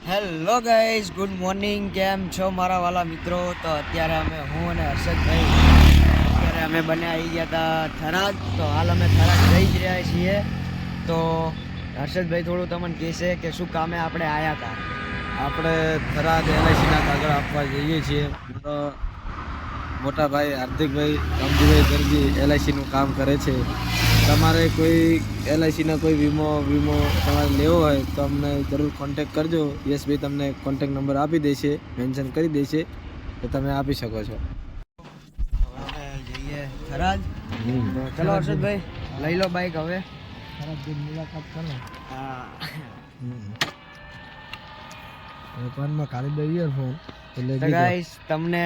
Hello guys, good morning. કેમ છો મારા વાલા મિત્રો? તો અત્યારે હું અને હર્ષદભાઈ અમે બંને આવી ગયા હતા થરાદ. તો હાલ અમે થરાદ જઈ જ રહ્યા છીએ. તો હર્ષદભાઈ થોડું તમને કહેશે કે શું કામે આપણે આવ્યા હતા. આપણે થરાદ એલઆઈસીના કાગળ આપવા જઈએ છીએ. મોટા ભાઈ હાર્દિકભાઈ રામજીભાઈ ગરજી એલઆઈસીનું કામ કરે છે. તમારે કોઈ એલઆઈસીનો કોઈ વીમો તમારે લેવો હોય તો અમને જરૂર કોન્ટેક કરજો. યશભાઈ તમને કોન્ટેક નંબર આપી દેશે, મેન્શન કરી દેશે, તો તમે આપી શકો છો. હવે જઈએ થરાદ. ચલો હર્ષદભાઈ, લઈ લો બાઈક. હવે થરાદની મુલાકાત કરો. હા, ફોનમાં ખાલી દે ઇયરફોન. તો ગાઈસ, તમને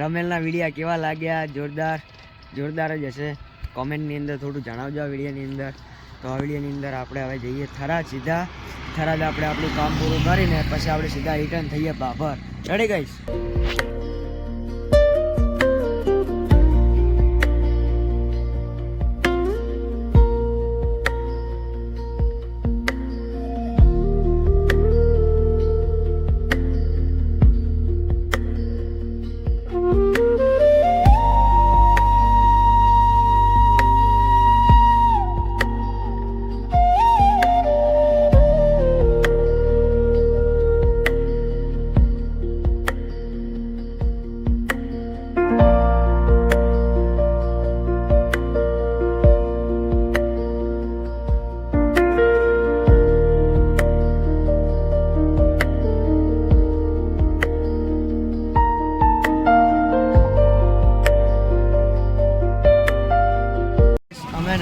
રમેલના વિડીયા કેવા લાગ્યા? જોરદાર જ હશે. કોમેન્ટની અંદર થોડું જણાવજો આ વિડીયોની અંદર. તો આ વિડીયોની અંદર આપણે હવે જઈએ થરાદ. સીધા થરાદ આપણે આપણું કામ પૂરું કરીને પછી આપણે સીધા રિટર્ન થઈએ બાબર. Ready guys?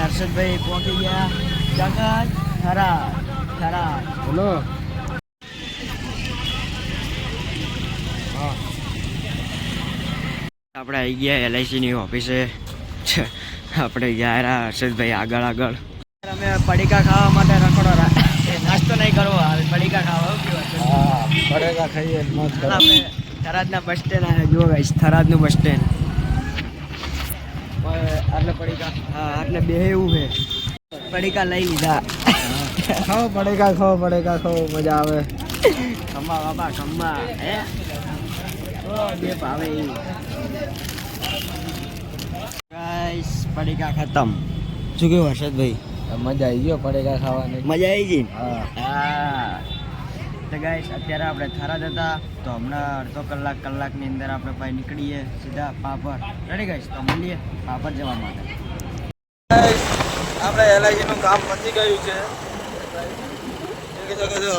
હર્ષદભાઈ પહોંચી ગયા જગત થરાદ. બોલો. આપણે આવી ગયા એલઆઈસીની ઓફિસે. આપણે ગયા હર્ષદભાઈ આગળ અમે પડીકા ખાવા માટે રખડો. નાસ્તો નહીં કરવો, હાલ પડીકા ખાવા. પડીકા ખાઈએ. આપણે થરાદના બસ સ્ટેન્ડ જુઓ ગાઈસ, થરાદનું બસ સ્ટેન્ડ. આટલે પડીકા, હા આટલે બે એવું છે. પડીકા લઈ લીધા. ખાઓ પડીકા, ખાઓ, મજા આવે. ખમ્મા બાબા ખમ્મા, હે બે ભાવે. ગાઈસ, પડીકા ખતમ. શું કેવું હર્ષદભાઈ? મજા આવી ગયો પડીકા ખાવાની. મજા આવી ગઈ. હા. તો ગાઈસ, અત્યારે આપણે થરાદ હતા. તો હમણાં અડધો કલાકની અંદર આપણે ભાઈ નીકળીએ સીધા પાપડ. Ready guys? તો મળીએ પાપડ જવા માટે. આપણે એલઆઈસીનું કામ પતી ગયું છે.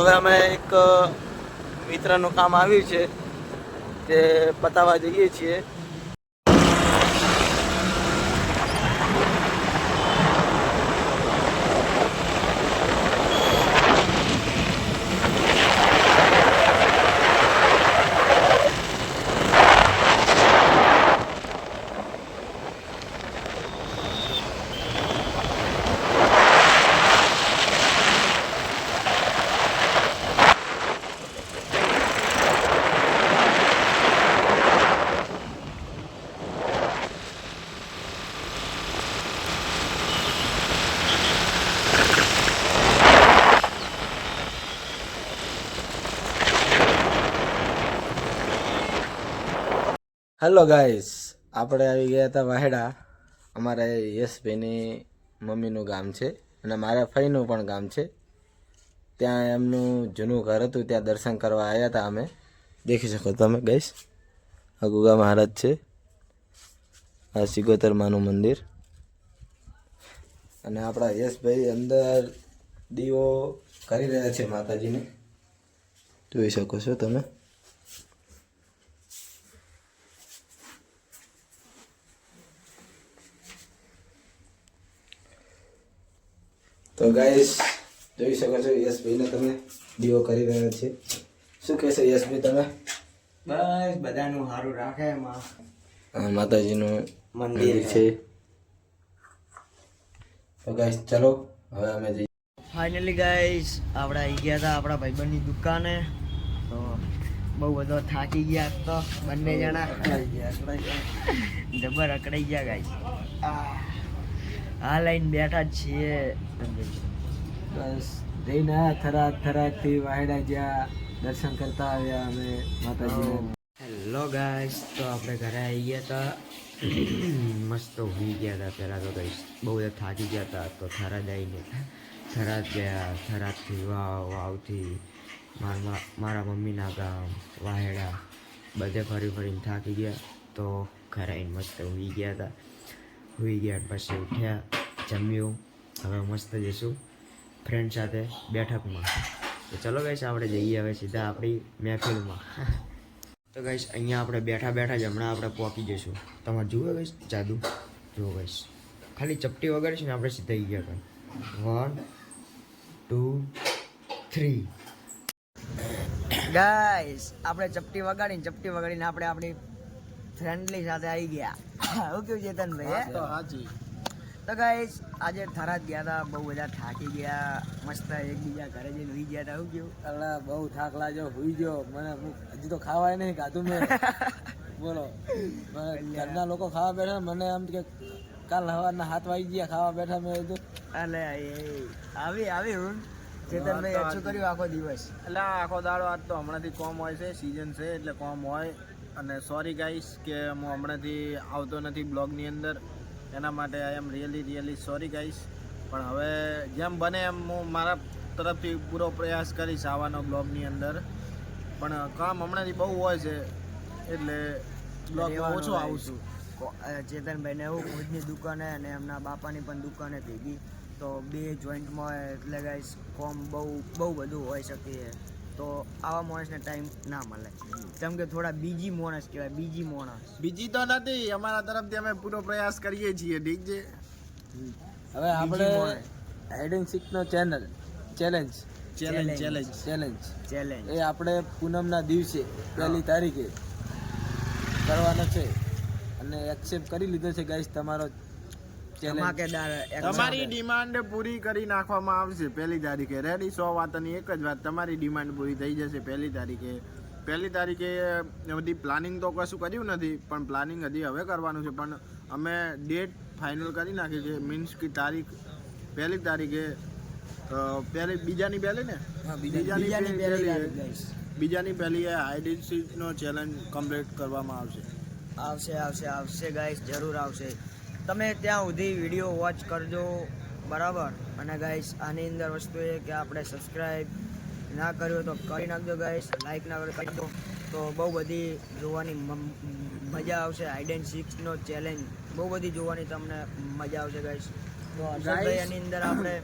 હવે અમે એક મિત્રનું કામ આવ્યું છે તે પતાવવા જઈએ છીએ. હેલો ગાઈસ, આપણે આવી ગયા હતા વાહેડા. અમારા યશભાઈની મમ્મીનું ગામ છે અને મારા ફઈનું પણ ગામ છે. ત્યાં એમનું જૂનું ઘર હતું, ત્યાં દર્શન કરવા આવ્યા હતા અમે. દેખી શકો તમે ગાઈસ, આ ગુગા મહારાજ છે, આ સિગોતર માનું મંદિર. અને આપણા યશભાઈ અંદર દીવો કરી રહ્યા છે માતાજીને, જોઈ શકો છો તમે. તો ગાઈસ, જોઈ શકો છો યશભાઈને તમે દીવો કરી રહ્યા છે. શું કહેશો યશભાઈ તમે? બસ બધાનું સારું રાખે. એમાં માતાજીનું મંદિર છે. તો ગાઈસ ચલો હવે અમે જઈએ. ફાઇનલી ગાઈસ, આપણે આવી ગયા હતા આપણા ભાઈબંધની દુકાને. તો બહુ બધો થાકી ગયા તો બંને જણા જબર અકડાઈ ગયા ગાઈસ. આ લાઈન બેઠા જ છીએ. બસ જઈને થરાદથી વાયડા જ્યાં દર્શન કરતા આવ્યા અમે માતાજીને. હેલો ગાઈસ, તો આપણે ઘરે આવી ગયા હતા. મસ્ત ઊંઘી ગયા હતા. પહેલાં તો ગાઈસ બહુ બધા થાકી ગયા હતા. તો થરાદ આવીને થરાદ ગયા. થરાદથી વાવથી મારા મમ્મીના ગામ વાહેડા બધે ફરીને થાકી ગયા. તો ઘરે આવીને મસ્ત ઊંઘી ગયા હતા. સૂઈ ગયા પછી ઉઠ્યા, જમ્યું. હવે મસ્ત જઈશું ફ્રેન્ડ સાથે બેઠકમાં. તો ચલો ગાઈસ, આપણે જઈએ હવે સીધા આપણી મહેફિલમાં. તો ગાઈસ અહીંયા આપણે બેઠા જ હમણાં આપણે પહોંચી જઈશું. તમારે જુઓ ગાઈસ જાદુ, જુઓ ગાઈસ, ખાલી ચપટી વગાડીશું ને આપણે સીધા આવી ગયા. 1 2 3 ગાઈસ આપણે ચપટી વગાડીને આપણે આપણી ફ્રેન્ડલી સાથે આવી ગયા. શું કેવું ચેતનભાઈ? તો હાજી. તો ગાઈસ આજે થરાદ ગયા હતા. બહુ બધા થાકી ગયા. મસ્ત એકબીજા ઘરે જઈને સુઈ ગયા હતા. શું કેવું? અલા બહુ થાક લાગ્યો, હુઈ ગયો. મને હજી તો ખાવાય નહીં ખાધું મેં. બોલો, ઘરના લોકો ખાવા બેઠા, મને એમ કે કાલ સવારના 7 વાગી ગયા ખાવા બેઠા. મેં કીધું અલે આવી હું ચેતનભાઈ અચ્છું કર્યું આખો દિવસ. એટલે આખો દાડો આજ તો હમણાંથી કોમ હોય છે, સિઝન છે એટલે કોમ હોય. અને સોરી ગાઈસ કે હું હમણાંથી આવતો નથી બ્લોગની અંદર, એના માટે આઈ એમ રિયલી સોરી ગાઈસ. પણ હવે જેમ બને એમ હું મારા તરફથી પૂરો પ્રયાસ કરીશ આવવાનો બ્લોગની અંદર. પણ કામ હમણાંથી બહુ હોય છે એટલે બ્લોગમાં ઓછો આવું છું. ચેતનભાઈને એવું ખુદની દુકાને અને એમના બાપાની પણ દુકાને ભેગી, તો બે જોઈન્ટમાં હોય એટલે ગાઈસ કોમ બહુ બધું હોઈ શકે. તો આવા માણસને ટાઈમ ના મળે, કેમ કે થોડા બીજી માણસ કહેવાય. બીજી તો નથી, અમારા તરફથી અમે પૂરો પ્રયાસ કરીએ છીએ. ઠીક છે. હવે આપણે હાઇડ એન્ડ સીક નો ચેલેન્જ એ આપણે પૂનમના દિવસે 1 તારીખે કરવાનો છે અને એક્સેપ્ટ કરી લીધો છે ગાઈસ. તમારો તમારી ડિમાન્ડ પૂરી કરી નાખવામાં આવશે 1 તારીખે. રેડી? 100 વાતની એક જ વાત, તમારી ડિમાન્ડ પૂરી થઈ જશે 1 તારીખે. 1 તારીખે બધી પ્લાનિંગ તો કશું કર્યું નથી, પણ પ્લાનિંગ હજી હવે કરવાનું છે. પણ અમે ડેટ ફાઇનલ કરી નાખી છે. મીન્સ કે તારીખ 1 તારીખે બીજાની પહેલી આઈડેન્ટિટીનો ચેલેન્જ કમ્પ્લીટ કરવામાં આવશે ગાઈસ, જરૂર આવશે. તમે ત્યાં સુધી વિડીયો વોચ કરજો, બરાબર? અને ગાઈસ આની અંદર વસ્તુ એ કે આપણે સબસ્ક્રાઈબ ના કર્યો તો કરી નાખજો ગાઈસ, લાઈક ના કરી દો તો બહુ બધી જોવાની મજા આવશે. હાઇડ એન્ડ સીકનો ચેલેન્જ બહુ બધી જોવાની તમને મજા આવશે ગાઈસ. તો એની અંદર આપણે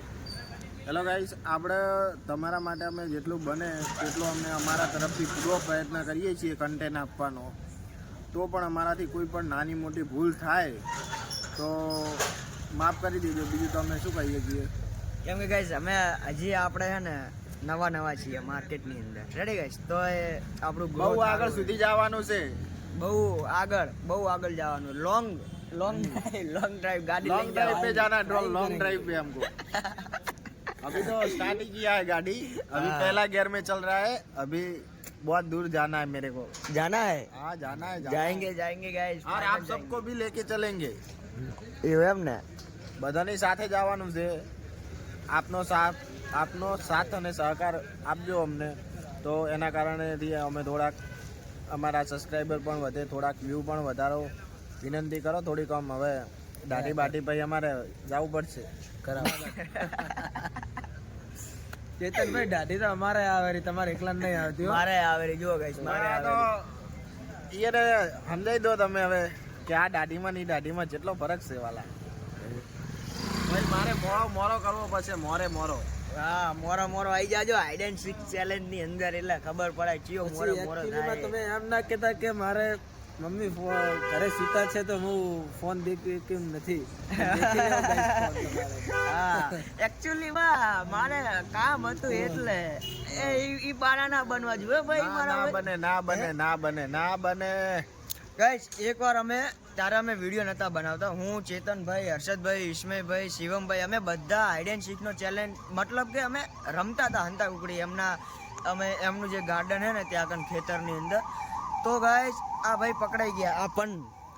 હેલો ગાઈસ, આપણે તમારા માટે અમે જેટલું બને તેટલું અમને અમારા તરફથી પૂરો પ્રયત્ન કરીએ છીએ કન્ટેન્ટ આપવાનો. તો પણ અમારાથી કોઈ પણ નાની મોટી ભૂલ થાય તો માફ કરી દેજો. બીજું તો અમે શું કહીએ છીએ, કેમ કે ગાઈસ અમે હજી આપણે છે ને નવા છીએ માર્કેટની અંદર. Ready guys? તો એ આપણું બહુ આગળ સુધી જવાનું છે. બહુ આગળ જવાનું. लॉन्ग ड्राइव गाड़ी लॉन्ग ड्राइव पे जाना है. लॉन्ग ड्राइव पे हमको अभी तो स्टार्ट ही किया है गाड़ी. अभी पहला गियर में चल रहा है. अभी बहुत दूर जाना है मेरे को. जाना है? हाँ जाना है. जाएंगे गाइस. और आप सबको भी लेके चलेंगे. એવું એમ ને? બધાની સાથે જવાનું છે. આપનો સાથ અને સહકાર આપજો અમને, તો એના કારણેથી અમે થોડાક અમારા સબસ્ક્રાઈબર પણ વધે, થોડાક વ્યૂ પણ વધારો. વિનંતી કરો થોડીક. આમ હવે દાઢી બાટી પછી અમારે જવું પડશે. ચેતનભાઈ દાઢી તો અમારે આવે, તમારે એકલા નહીં આવતી. મારે આવે. જુઓ ગાઈસ, મારે તો યાર સમજાઈ દો તમે હવે કે આ દાઢીમાં ની દાઢીમાં જેટલો ફરક છે વાલા. ભાઈ મારે મોરો કરવો પડશે. મોરો હા, મોરો આવી જાજો હાઇડ એન્ડ સીક ચેલેન્જ ની અંદર, એટલે ખબર પડે ચિયો મોરો થાય. તમે એમ ના કહેતા કે મારે મમ્મી ઘરે સૂતા છે તો હું ફોન દેખી કેમ નથી. હા, એકચ્યુઅલી મારે કામ હતું એટલે ઈ બાના બનવા જોઈએ ભાઈ. ના બને ગાઈસ એકવાર ત્યારે અમે વિડીયો નતા બનાવતા. હું, ચેતનભાઈ, હર્ષદભાઈ, ઈસ્મયભાઈ, શિવમભાઈ, અમે બધા હાઇડ એન્ડ સીકનો ચેલેન્જ, મતલબ કે અમે રમતા હતા હંતા કુકડી. એમનું જે ગાર્ડન છે ને ત્યાં ખેતરની અંદર. તો ગાઈસ આ ભાઈ પકડાઈ ગયા.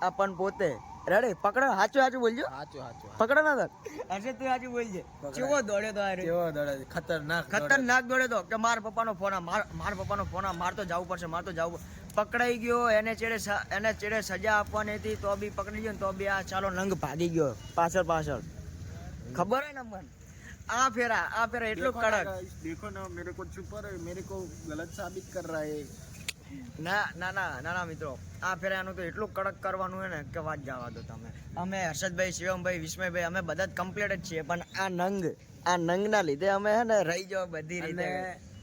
આ પન પોતે રેડી પકડો, સાચું બોલજો. સાચું પકડો ના તો હર્ષદ તું સાચું બોલજે. પકડાય. કેવો દોડ્યો તો આ રે? કેવો દોડે છે? ખતરનાક દોડ્યો તો કે મારા પપ્પાનો ફોન મારા પપ્પાનો ફોન માર તો જવું પડશે. પકડાઈ ગયો, એને ચેડે સજા આપવાની હતી તો બી પકડી ગયો ને તો બી આ ચાલો નંગ ભાગી ગયો પાછળ. ખબર હે ને મને આ ફેરા એટલું કડક. देखो ना मेरे को छुपा रहे, मेरे को गलत साबित कर रहा है. ના મિત્રો, આ ફેરા એનું તો એટલું કડક કરવાનું છે ને કે વાત જવા દો તમે. અમે હર્ષદભાઈ, શિવમભાઈ, વિસ્મયભાઈ અમે બધા જ કમ્પ્લીટ જ છીએ, પણ આ નંગના લીધે અમે હે ને રહી જાવ બધી રીતે.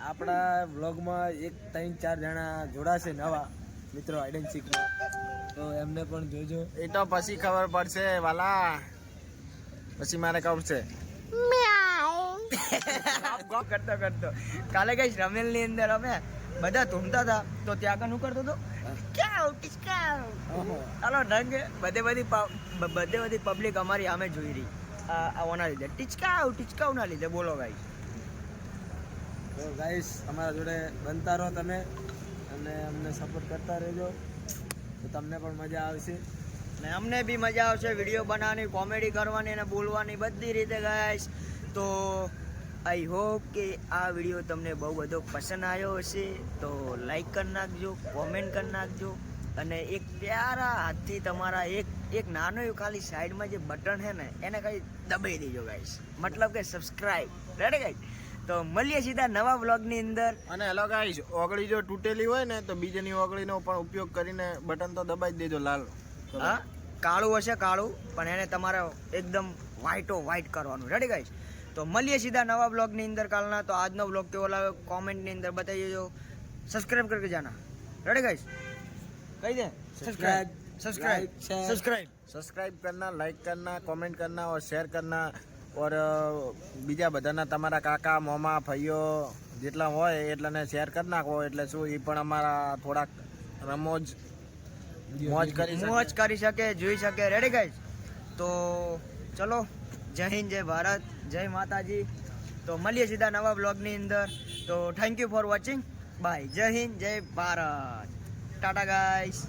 આપણા વ્લોગમાં 3-4 જણા જોડાશે નવા મિત્રો આઈડેન્ટિકમાં, તો એમને પણ જોજો. એ તો પછી ખબર પડશે વાલા, પછી મારે કહું છે કરતો કાલે કઈ રમેલ ની અંદર અમે બધા ધૂમતા હતા તો ત્યાં આગળ શું કરતો હતો, ચાલો નંગ બધી પબ્લિક અમારી સામે જોઈ રહી આવવાના લીધે, ટીચકાવ ના લીધે. બોલો ગાઈસ. તો ગાઈસ અમારા જોડે બનતા રહો તમે અને અમને સપોર્ટ કરતા રહેજો, તો તમને પણ મજા આવશે ને અમને બી મજા આવશે વિડીયો બનાવવાની, કોમેડી કરવાની અને બોલવાની બધી રીતે ગાઈસ. તો આઈ હોપ કે આ વિડીયો તમને બહુ બધો પસંદ આવ્યો હશે, તો લાઈક કરી નાખજો, કોમેન્ટ કરી નાખજો અને એક પ્યારા હાથથી તમારા એક નાનો એવું ખાલી સાઈડમાં જે બટન છે ને એને કંઈ દબાઈ દેજો ગાઈસ, મતલબ કે સબસ્ક્રાઈબ. Ready guys? તો મળીએ સીધા નવા વ્લોગની અંદર. અને હેલો ગાઈસ, ઓગળી જો તૂટેલી હોય ને તો બીજાની ઓગળીનો પણ ઉપયોગ કરીને બટન તો દબાઈ જ દેજો લાલ. હા, કાળું હશે પણ એને તમારે એકદમ વ્હાઈટ કરવાનું. Ready guys? તો મળીએ સીધા નવા બ્લોગની અંદર કાલના. તો આજનો બ્લોગ કેવો લાગ્યો કોમેન્ટની અંદર બતાવી દેજો. સબસ્ક્રાઇબ करके जाना. Ready guys? કહી દે સબસ્ક્રાઇબ કરના, લાઈક કરના, કોમેન્ટ કરના और शेयर કરના और બીજા બધાના તમારા કાકા મોમા ભાઈઓ જેટલા હોય એટલાને શેર કરી નાખો, એટલે શું એ પણ અમારા થોડાક મોજ કરી શકે, જોઈ શકે. Ready guys? તો ચલો, જય હિન્દ, જય ભારત, જય માતાજી. તો મળીએ સીધા નવા બ્લોગની અંદર. તો thank you for watching. Bye. જય હિન્દ, જય ભારત. ટાટા ગાઈસ.